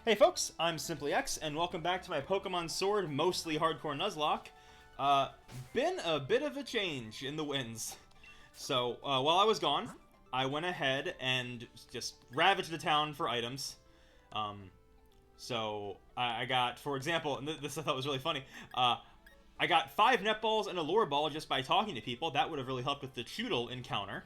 Hey folks, I'm SimplyX, and welcome back to my Pokemon Sword, mostly hardcore Nuzlocke. Been a bit of a change in the winds. So, while I was gone, I went ahead and just ravaged the town for items. So, I got, for example, and this I thought was really funny, I got 5 netballs and a lure ball just by talking to people. That would have really helped with the Choodle encounter.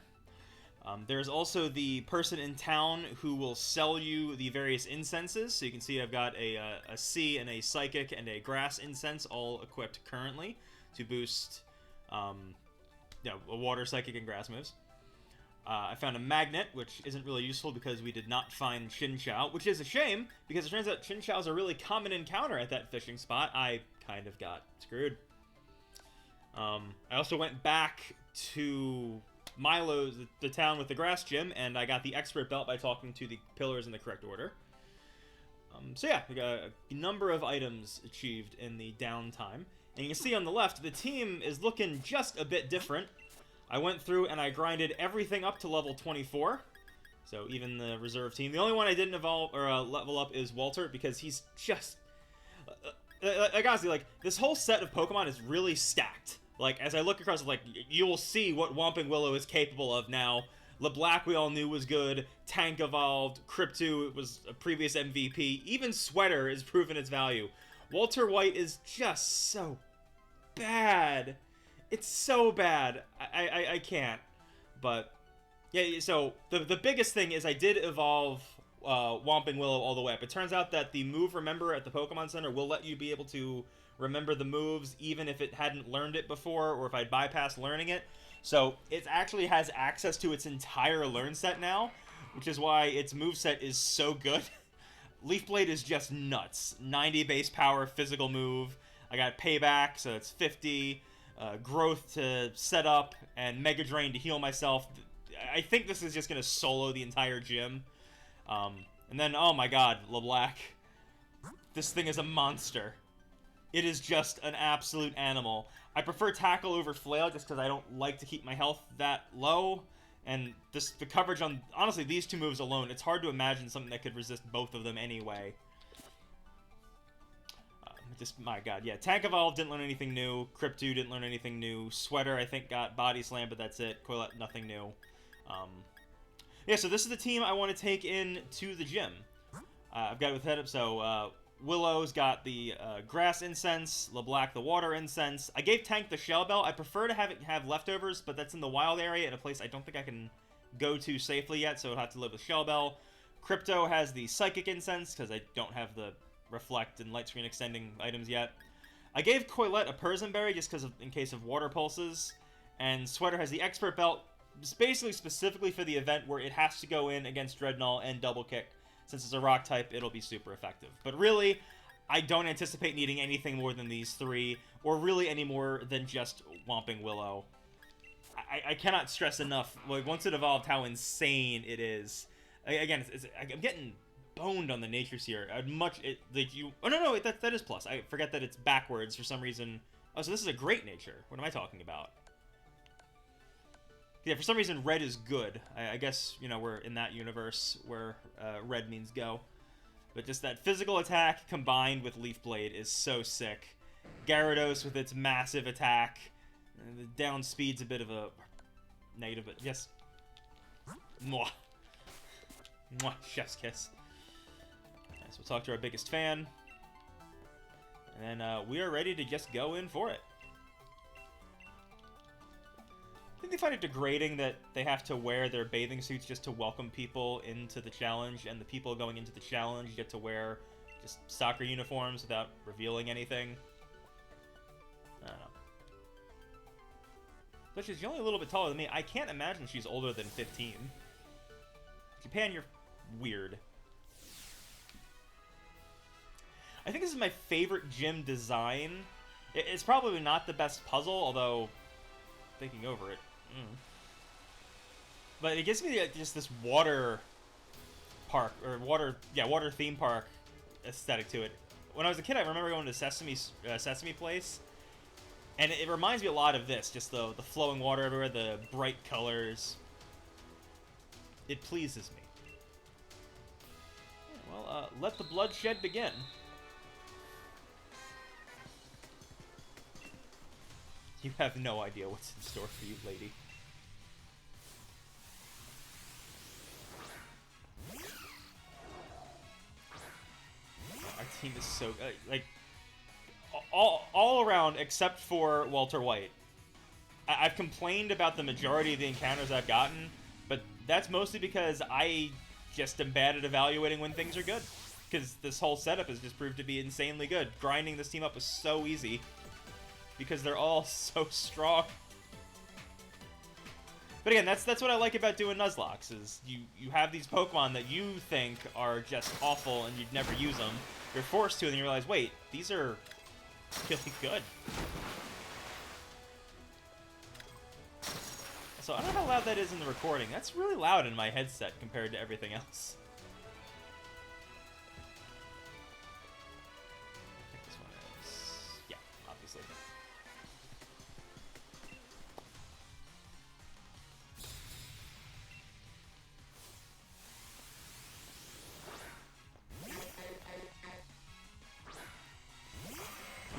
There's also the person in town who will sell you the various incenses. So you can see I've got a sea and a psychic and a grass incense all equipped currently to boost a water, psychic, and grass moves. I found a magnet, which isn't really useful because we did not find Chinchou, which is a shame because it turns out Chinchou's a really common encounter at that fishing spot. I kind of got screwed. I also went back to Milo's, the town with the grass gym, and I got the expert belt by talking to the pillars in the correct order. So yeah, we got a number of items achieved in the downtime. And you can see on the left, the team is looking just a bit different. I went through and I grinded everything up to level 24. So even the reserve team. The only one I didn't evolve or level up is Walter, because he's just... like honestly, like, this whole set of Pokemon is really stacked. Like, as I look across, like, you will see what Whompin Willow is capable of now. LeBlack we all knew was good. Tank evolved. Crypto was a previous MVP. Even Sweater has proven its value. Walter White is just so bad. It's so bad. I can't. But, yeah, so the biggest thing is I did evolve Whompin Willow all the way up. It turns out that the move Remember at the Pokemon Center will let you be able to remember the moves even if it hadn't learned it before or if I'd bypassed learning it. So it actually has access to its entire learn set now, which is why its moveset is so good. Leaf Blade is just nuts. 90 base power physical move. I got Payback, so it's 50. Growth to set up, and Mega Drain to heal myself. I think this is just going to solo the entire gym. And then, oh my god, LeBlack. This thing is a monster. It is just an absolute animal. I prefer Tackle over Flail just because I don't like to keep my health that low. And the coverage on, honestly, these two moves alone, it's hard to imagine something that could resist both of them anyway. Just, my god, yeah. Tank Evolve didn't learn anything new. Crypto didn't learn anything new. Sweater, I think, got Body Slam, but that's it. Coilette, nothing new. Yeah, so this is the team I want to take in to the gym. I've got it with head up, so Willow's got the grass incense, LeBlack the water incense. I gave Tank the shell bell. I prefer to have it have leftovers, but that's in the wild area in a place I don't think I can go to safely yet, so it'll have to live with shell bell. Crypto has the psychic incense, because I don't have the reflect and light screen extending items yet. I gave Coilette a Persian berry just because in case of water pulses, and Sweater has the expert belt. It's basically specifically for the event where it has to go in against Dreadnought and double kick. Since it's a rock type, it'll be super effective. But really, I don't anticipate needing anything more than these 3, or really any more than just Whompin Willow. I cannot stress enough, like, once it evolved, how insane it is. Again, I'm getting boned on the natures here. I'd much... oh, no, that is plus. I forget that it's backwards for some reason. Oh, so this is a great nature. What am I talking about? Yeah, for some reason, red is good. I guess, you know, we're in that universe where red means go. But just that physical attack combined with Leaf Blade is so sick. Gyarados with its massive attack. The down speed's a bit of a negative, but yes. Mwah. Mwah. Chef's kiss. Okay, so we'll talk to our biggest fan. And then we are ready to just go in for it. I think they find it degrading that they have to wear their bathing suits just to welcome people into the challenge, and the people going into the challenge get to wear just soccer uniforms without revealing anything. I don't know. But she's only a little bit taller than me. I can't imagine she's older than 15. Japan, you're weird. I think this is my favorite gym design. It's probably not the best puzzle, although thinking over it. But it gives me just this water park, or water theme park aesthetic to it. When I was a kid, I remember going to Sesame Place, and it reminds me a lot of this, just the flowing water everywhere, the bright colors. It pleases me. Well, let the bloodshed begin. You have no idea what's in store for you, lady. Our team is so like all around except for Walter White. I've complained about the majority of the encounters I've gotten, but that's mostly because I just am bad at evaluating when things are good. Because this whole setup has just proved to be insanely good. Grinding this team up is so easy because they're all so strong. But again, that's what I like about doing Nuzlocke, is you have these Pokemon that you think are just awful and you'd never use them. You're forced to, and you realize, wait, these are really good. So I don't know how loud that is in the recording. That's really loud in my headset compared to everything else. I think this one is... yeah, obviously.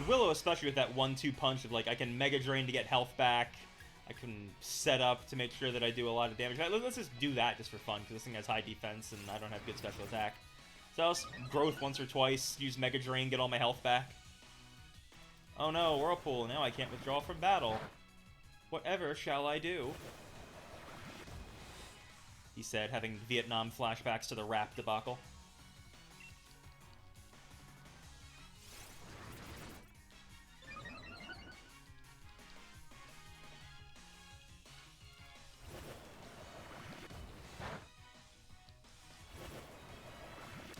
Willow, especially with that 1-2 punch of, like, I can Mega Drain to get health back. I can set up to make sure that I do a lot of damage. Let's just do that just for fun, because this thing has high defense and I don't have good special attack. So I'll growth once or twice, use Mega Drain, get all my health back. Oh no, Whirlpool, now I can't withdraw from battle. Whatever shall I do? He said, having Vietnam flashbacks to the rap debacle.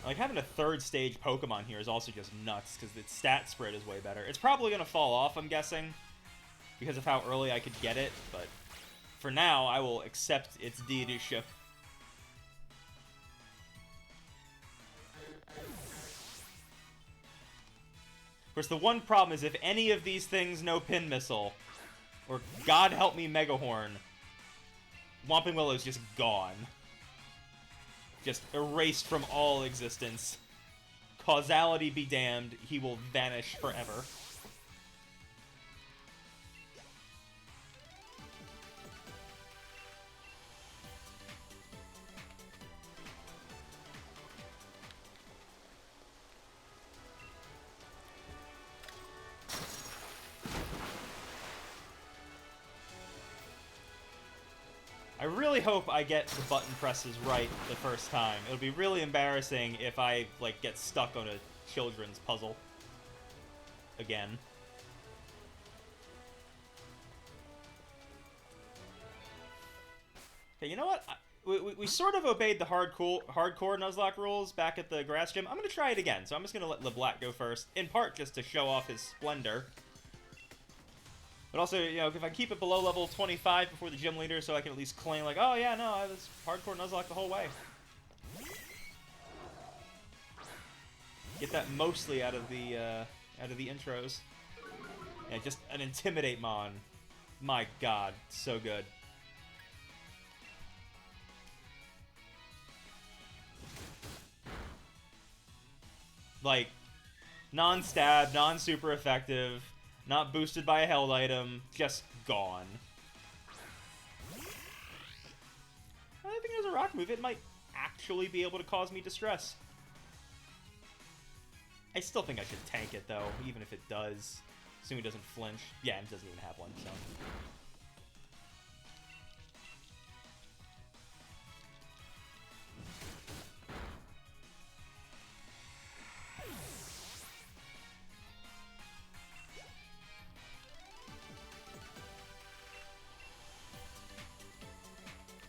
Like, having a third stage Pokemon here is also just nuts, because its stat spread is way better. It's probably going to fall off, I'm guessing, because of how early I could get it, but for now, I will accept its deityship. Of course, the one problem is if any of these things know Pin Missile, or God help me Megahorn, Whompin Willow is just gone. Just erased from all existence. Causality be damned, he will vanish forever. I really hope I get the button presses right the first time. It'll be really embarrassing if I, like, get stuck on a children's puzzle. Again. Okay, you know what? We sort of obeyed the hardcore Nuzlocke rules back at the grass gym. I'm going to try it again, so I'm just going to let LeBlack go first. In part, just to show off his splendor. But also, you know, if I keep it below level 25 before the gym leader, so I can at least claim, like, oh yeah, no, I was hardcore Nuzlocke the whole way. Get that mostly out of the intros. Yeah, just an Intimidate Mon. My god, so good. Like, non-stab, non-super effective. Not boosted by a held item, just gone. I think there's a rock move. It might actually be able to cause me distress. I still think I should tank it, though, even if it does. Assume it doesn't flinch. Yeah, it doesn't even have one, so...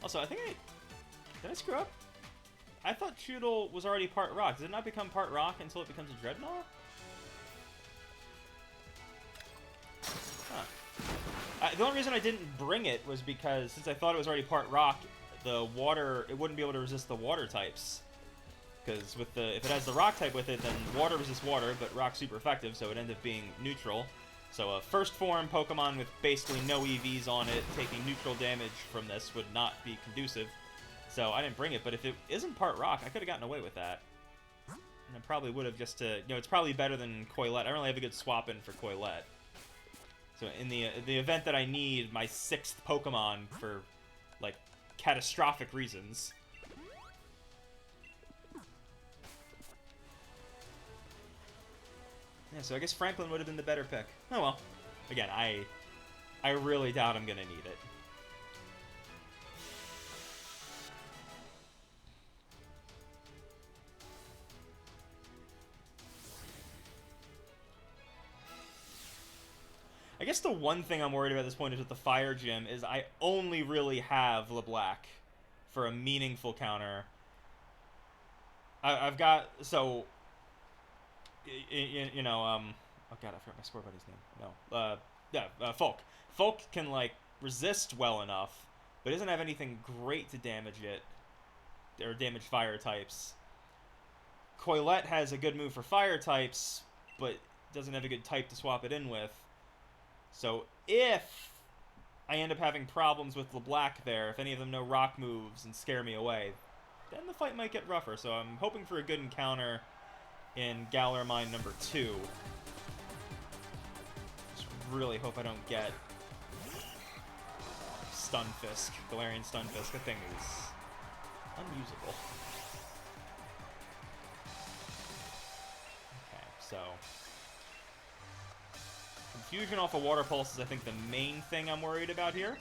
Also, I think did I screw up? I thought Choodle was already part rock. Does it not become part rock until it becomes a Dreadnought? Huh. The only reason I didn't bring it was because, since I thought it was already part rock, the water, it wouldn't be able to resist the water types. Because with if it has the rock type with it, then water resists water, but rock's super effective, so it ended up being neutral. So a first form Pokemon with basically no EVs on it taking neutral damage from this would not be conducive. So I didn't bring it, but if it isn't part rock, I could have gotten away with that. probably would have just to, you know, it's probably better than Coilette. I don't really have a good swap in for Coilette. So in the event that I need my 6th Pokemon for, like, catastrophic reasons. Yeah, so I guess Franklin would have been the better pick. Oh well. Again, I really doubt I'm gonna need it. I guess the one thing I'm worried about at this point is with the Fire Gym is I only really have LeBlanc for a meaningful counter. I've got, so, you know, oh god, I forgot my score buddy's name. No, yeah, Folk. Folk can, like, resist well enough, but doesn't have anything great to damage it, or damage fire types. Coilette has a good move for fire types, but doesn't have a good type to swap it in with. So if I end up having problems with LeBlanc there, if any of them know rock moves and scare me away, then the fight might get rougher. So I'm hoping for a good encounter in Galar Mine number 2. Just really hope I don't get Stunfisk, Galarian Stunfisk. That thing is unusable. Okay, so Confusion off of Water Pulse is, I think, the main thing I'm worried about here.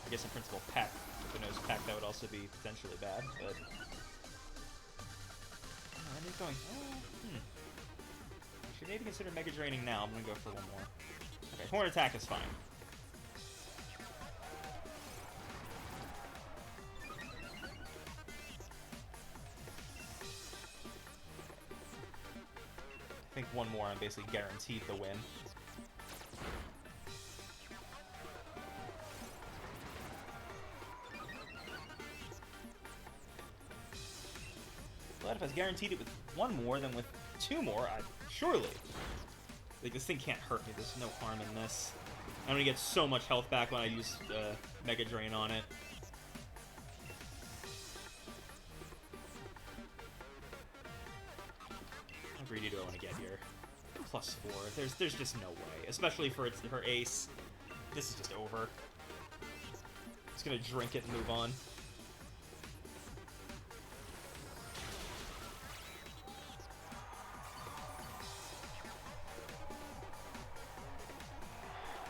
I guess in principle, Peck. If it knows Peck, that would also be potentially bad, but... Oh, and he's going... Oh, I should maybe consider Mega Draining now. I'm going to go for one more. Okay, Horn Attack is fine. I think one more, I'm basically guaranteed the win. But if I was guaranteed it with one more, then with 2 more, surely. Like, this thing can't hurt me. There's no harm in this. I'm gonna get so much health back when I use Mega Drain on it. How greedy do I want to get here? +4. There's just no way. Especially for her ace. This is just over. Just gonna drink it and move on.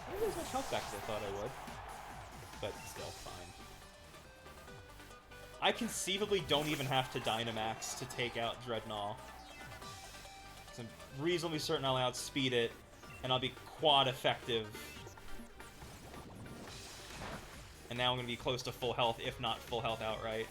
I didn't lose much health back as I thought I would. But still, fine. I conceivably don't even have to Dynamax to take out Dreadnought. I'm reasonably certain I'll outspeed it, and I'll be quad effective. And now I'm going to be close to full health, if not full health outright.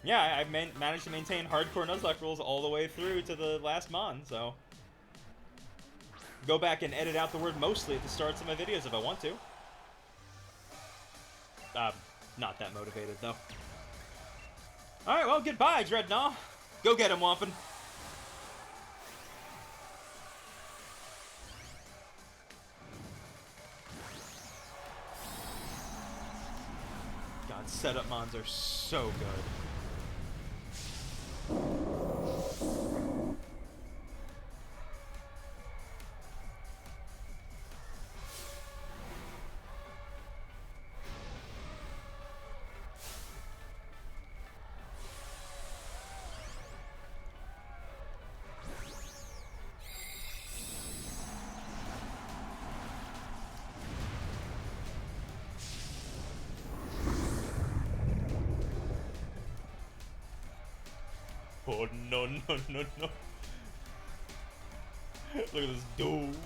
Yeah, I managed to maintain hardcore Nuzlocke rules all the way through to the last Mon, so... Go back and edit out the word mostly at the starts of my videos if I want to. Not that motivated, though. Alright, well, goodbye, Dreadnought. Go get him, Whompin. God, setup mons are so good. Oh, no, no, no, no. Look at this dude.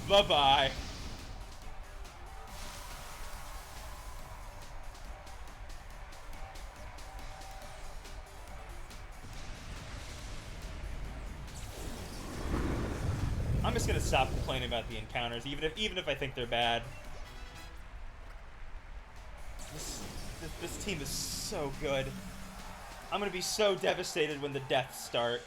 Bye-bye. I'm just gonna stop complaining about the encounters, even if I think they're bad. This team is so good. I'm gonna be so devastated when the deaths start.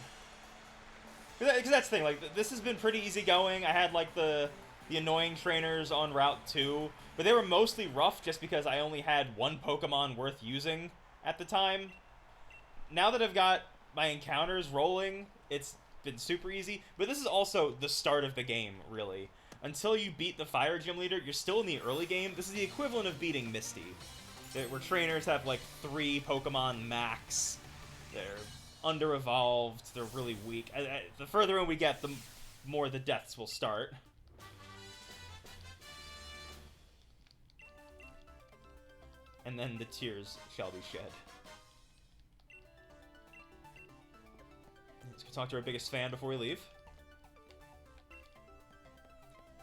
Because that's the thing, like, this has been pretty easy going. I had, like, the annoying trainers on Route 2, but they were mostly rough just because I only had one Pokemon worth using at the time. Now that I've got my encounters rolling, it's been super easy, but this is also the start of the game, really. Until you beat the Fire Gym Leader, you're still in the early game. This is the equivalent of beating Misty, where trainers have, like, 3 Pokemon max. They're under-evolved, they're really weak. The further in we get, the more the deaths will start. And then the tears shall be shed. Let's go talk to our biggest fan before we leave.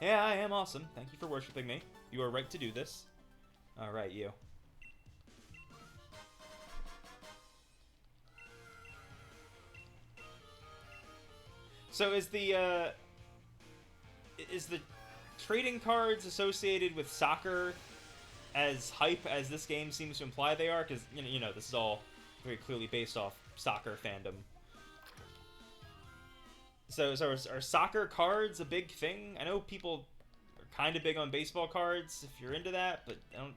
Yeah, I am awesome. Thank you for worshipping me. You are right to do this. Alright, you. So is the trading cards associated with soccer as hype as this game seems to imply they are? Because, you know, this is all very clearly based off soccer fandom. So are soccer cards a big thing? I know people are kind of big on baseball cards if you're into that, but I don't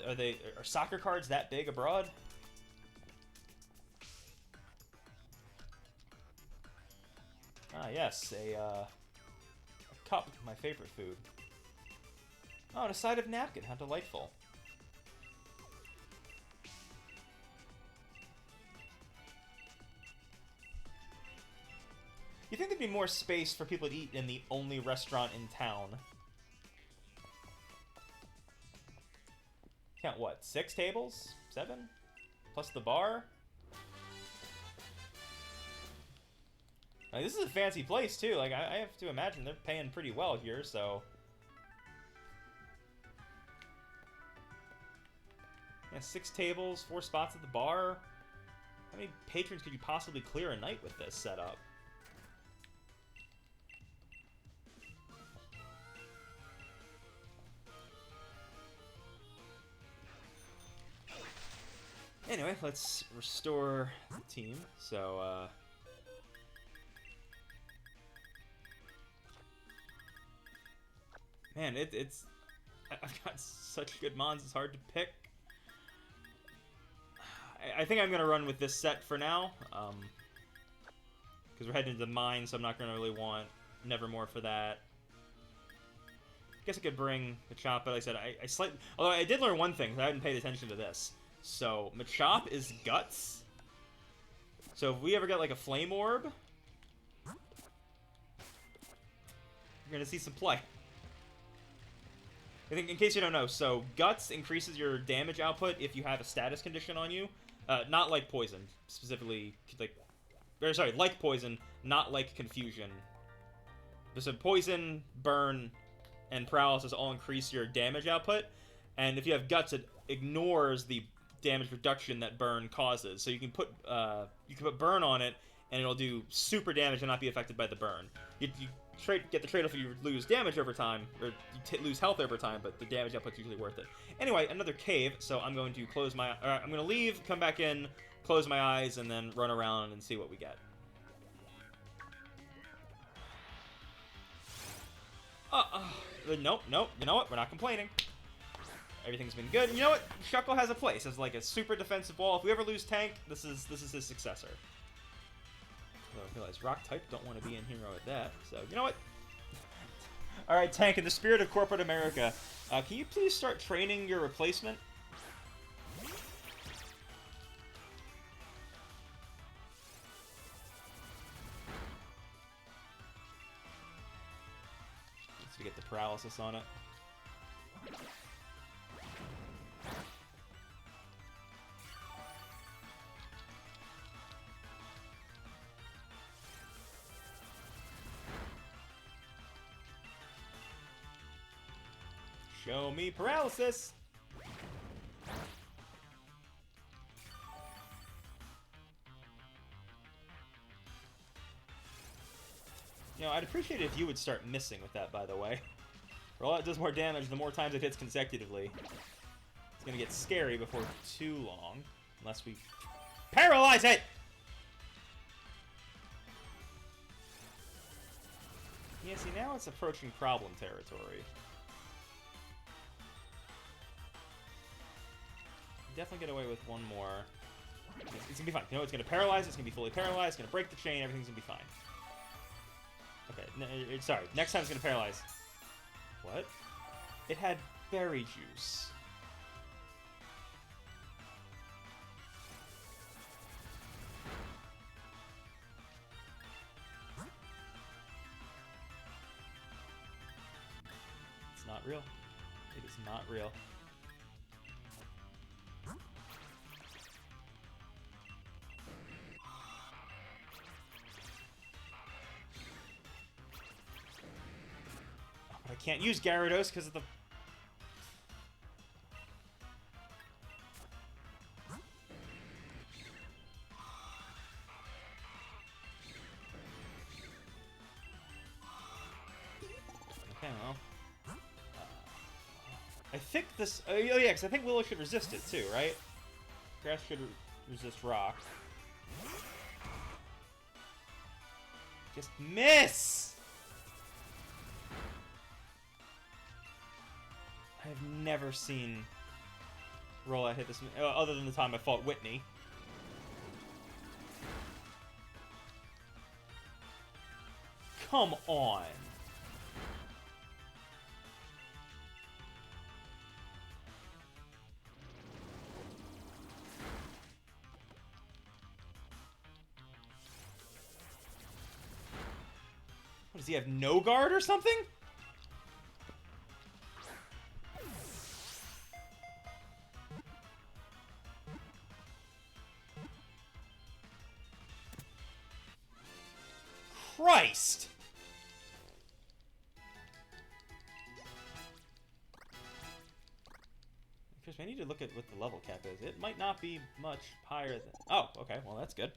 know. Are soccer cards that big abroad? Ah, yes, a cup, my favorite food. Oh, and a side of napkin, how delightful. You think there'd be more space for people to eat in the only restaurant in town? Count what, 6 tables? 7? Plus the bar? Like, this is a fancy place, too. Like, I have to imagine they're paying pretty well here, so... Yeah, 6 tables, 4 spots at the bar. How many patrons could you possibly clear a night with this setup? Anyway, let's restore the team. So, man, it's... I've got such good mons, it's hard to pick. I think I'm going to run with this set for now. Because we're heading into the mine, so I'm not going to really want Nevermore for that. I guess I could bring Machop, but like I said, I slightly... Although I did learn one thing, I hadn't paid attention to this. So, Machop is Guts. So if we ever get, like, a Flame Orb, you're going to see some play. I think, in case you don't know, so Guts increases your damage output if you have a status condition on you. Not like Poison, specifically, like... Or, sorry, like Poison, not like Confusion. So Poison, Burn, and Paralysis all increase your damage output, and if you have Guts, it ignores the damage reduction that Burn causes. So you can put Burn on it, and it'll do super damage and not be affected by the Burn. You get the trade-off if you lose damage over time, or you lose health over time, but the damage output's usually worth it. Anyway, another cave, so I'm going to close my... I'm going to leave, come back in, close my eyes, and then run around and see what we get. Nope. You know what? We're not complaining. Everything's been good. You know what? Shuckle has a place as like a super defensive wall. If we ever lose Tank, this is his successor. Although I realize Rock type don't want to be in hero at that. So you know what? All right, Tank. In the spirit of corporate America, can you please start training your replacement? Let's get the paralysis on it. Show me paralysis! You know, I'd appreciate it if you would start missing with that, by the way. Roll out does more damage the more times it hits consecutively. gonna get scary before too long. Unless we paralyze it! Yeah, see, now it's approaching problem territory. Definitely get away with one more. It's gonna be fine. You know, it's gonna paralyze, it's gonna be fully paralyzed, it's gonna break the chain, everything's gonna be fine. Okay, sorry. Next time it's gonna paralyze. What? It had berry juice. It's not real. It is not real. I can't use Gyarados because of the... Okay, well... I think this... Oh, yeah, because I think Willow should resist it, too, right? Grass should resist Rock. Just miss! I've never seen Rollout hit this, other than the time I fought Whitney. Come on. What, does he have no guard or something? Christ! Chris, I need to look at what the level cap is. It might not be much higher than... Oh, okay. Well, that's good.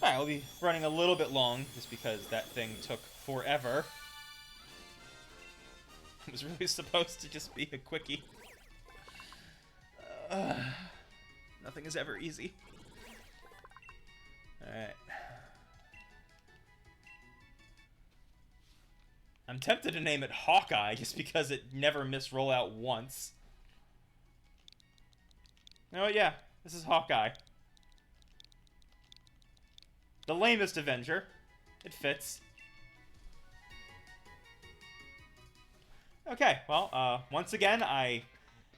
Alright, we'll be running a little bit long, just because that thing took forever. It was really supposed to just be a quickie. Nothing is ever easy. Alright. I'm tempted to name it Hawkeye, just because it never missed rollout once. Oh yeah, this is Hawkeye. The lamest Avenger. It fits. Okay, well, once again, I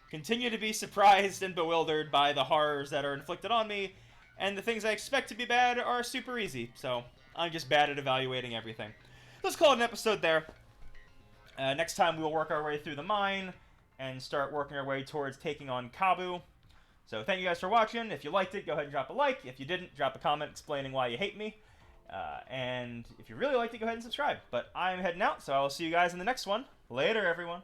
continue to be surprised and bewildered by the horrors that are inflicted on me, and the things I expect to be bad are super easy, so I'm just bad at evaluating everything. Let's call it an episode there. Next time we will work our way through the mine and start working our way towards taking on Kabu. So thank you guys for watching. If you liked it, go ahead and drop a like. If you didn't, drop a comment explaining why you hate me. And if you really liked it, go ahead and subscribe. But I'm heading out, so I will see you guys in the next one. Later, everyone.